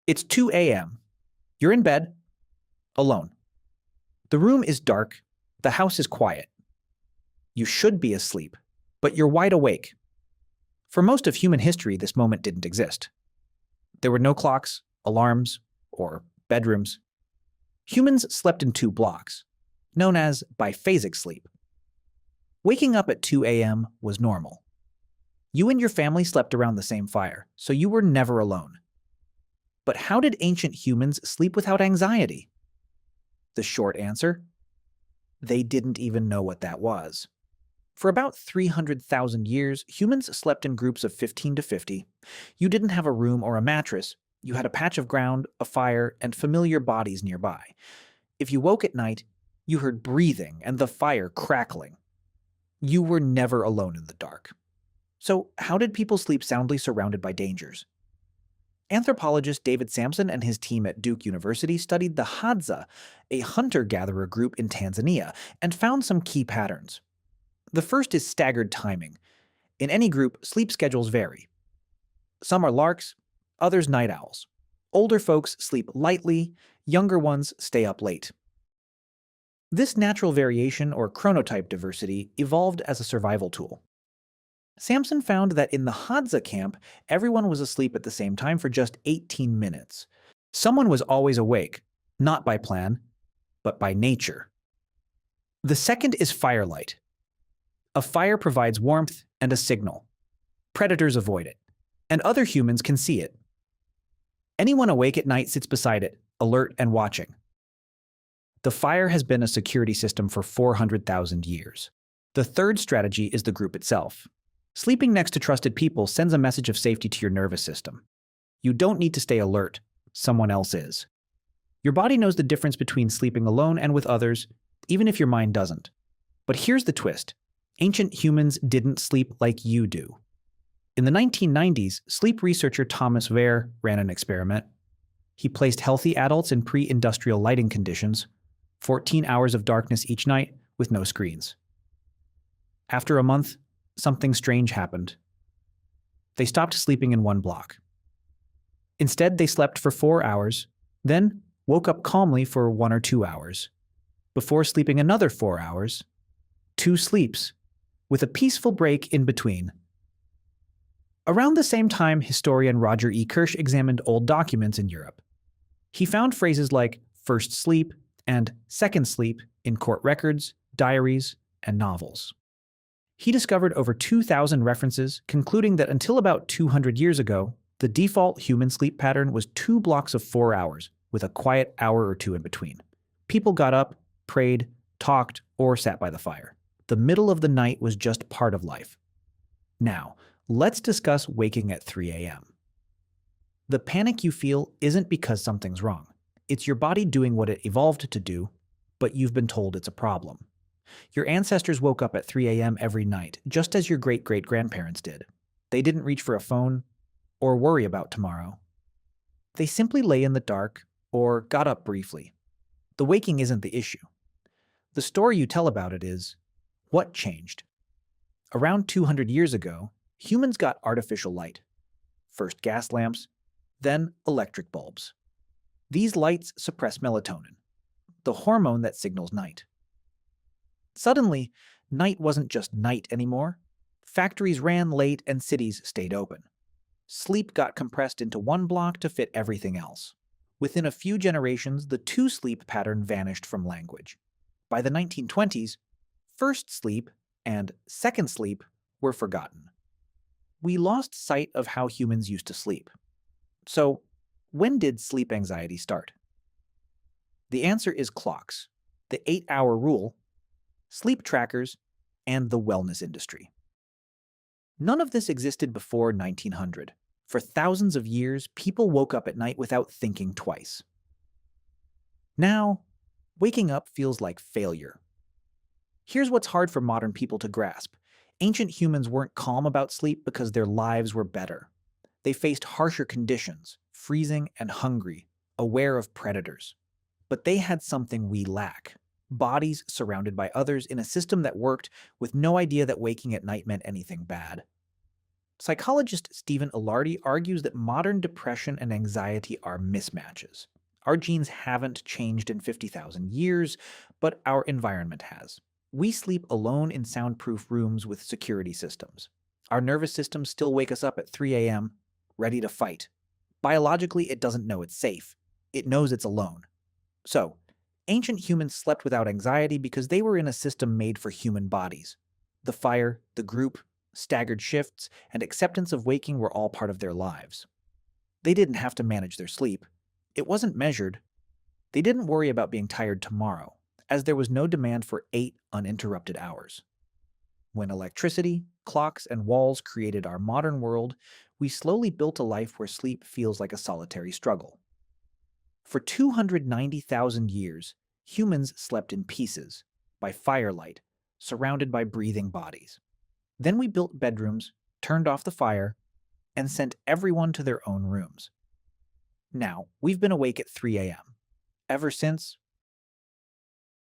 It's 2 a.m. You're in bed, alone. The room is dark. The house is quiet. You should be asleep, but you're wide awake. For most of human history, this moment didn't exist. There were no clocks, alarms, or bedrooms. Humans slept in two blocks, known as biphasic sleep. Waking up at 2 a.m. was normal. You and your family slept around the same fire, so you were never alone. But how did ancient humans sleep without anxiety? The short answer? They didn't even know what that was. For about 300,000 years, humans slept in groups of 15 to 50. You didn't have a room or a mattress. You had a patch of ground, a fire, and familiar bodies nearby. If you woke at night, you heard breathing and the fire crackling. You were never alone in the dark. So how did people sleep soundly surrounded by dangers? Anthropologist David Sampson and his team at Duke University studied the Hadza, a hunter-gatherer group in Tanzania, and found some key patterns. The first is staggered timing. In any group, sleep schedules vary. Some are larks, others night owls. Older folks sleep lightly, younger ones stay up late. This natural variation, or chronotype diversity, evolved as a survival tool. Sampson found that in the Hadza camp, everyone was asleep at the same time for just 18 minutes. Someone was always awake, not by plan, but by nature. The second is firelight. A fire provides warmth and a signal. Predators avoid it, and other humans can see it. Anyone awake at night sits beside it, alert and watching. The fire has been a security system for 400,000 years. The third strategy is the group itself. Sleeping next to trusted people sends a message of safety to your nervous system. You don't need to stay alert. Someone else is. Your body knows the difference between sleeping alone and with others, even if your mind doesn't. But here's the twist. Ancient humans didn't sleep like you do. In the 1990s, sleep researcher Thomas Wehr ran an experiment. He placed healthy adults in pre-industrial lighting conditions, 14 hours of darkness each night with no screens. After a month, something strange happened. They stopped sleeping in one block. Instead, they slept for 4 hours, then woke up calmly for 1 or 2 hours, before sleeping another 4 hours, 2 sleeps, with a peaceful break in between. Around the same time, historian Roger Ekirch examined old documents in Europe. He found phrases like first sleep and second sleep in court records, diaries, and novels. He discovered over 2,000 references, concluding that until about 200 years ago, the default human sleep pattern was 2 blocks of 4 hours, with a quiet hour or 2 in between. People got up, prayed, talked, or sat by the fire. The middle of the night was just part of life. Now, let's discuss waking at 3 a.m. The panic you feel isn't because something's wrong. It's your body doing what it evolved to do, but you've been told it's a problem. Your ancestors woke up at 3 a.m. every night, just as your great-great-grandparents did. They didn't reach for a phone or worry about tomorrow. They simply lay in the dark or got up briefly. The waking isn't the issue. The story you tell about it is, what changed? Around 200 years ago, humans got artificial light. First gas lamps, then electric bulbs. These lights suppress melatonin, the hormone that signals night. Suddenly, night wasn't just night anymore. Factories ran late and cities stayed open. Sleep got compressed into one block to fit everything else. Within a few generations, the two-sleep pattern vanished from language. By the 1920s, first sleep and second sleep were forgotten. We lost sight of how humans used to sleep. So, when did sleep anxiety start? The answer is clocks, the 8-hour rule, sleep trackers, and the wellness industry. None of this existed before 1900. For thousands of years, people woke up at night without thinking twice. Now, waking up feels like failure. Here's what's hard for modern people to grasp. Ancient humans weren't calm about sleep because their lives were better. They faced harsher conditions, freezing and hungry, aware of predators. But they had something we lack. Bodies surrounded by others in a system that worked with no idea that waking at night meant anything bad. Psychologist Stephen Ilardi argues that modern depression and anxiety are mismatches. Our genes haven't changed in 50,000 years, but our environment has. We sleep alone in soundproof rooms with security systems. Our nervous systems still wake us up at 3 a.m., ready to fight. Biologically, it doesn't know it's safe. It knows it's alone. So, ancient humans slept without anxiety because they were in a system made for human bodies. The fire, the group, staggered shifts, and acceptance of waking were all part of their lives. They didn't have to manage their sleep. It wasn't measured. They didn't worry about being tired tomorrow, as there was no demand for 8 uninterrupted hours. When electricity, clocks, and walls created our modern world, we slowly built a life where sleep feels like a solitary struggle. For 290,000 years, humans slept in pieces, by firelight, surrounded by breathing bodies. Then we built bedrooms, turned off the fire, and sent everyone to their own rooms. Now, we've been awake at 3 a.m. Ever since,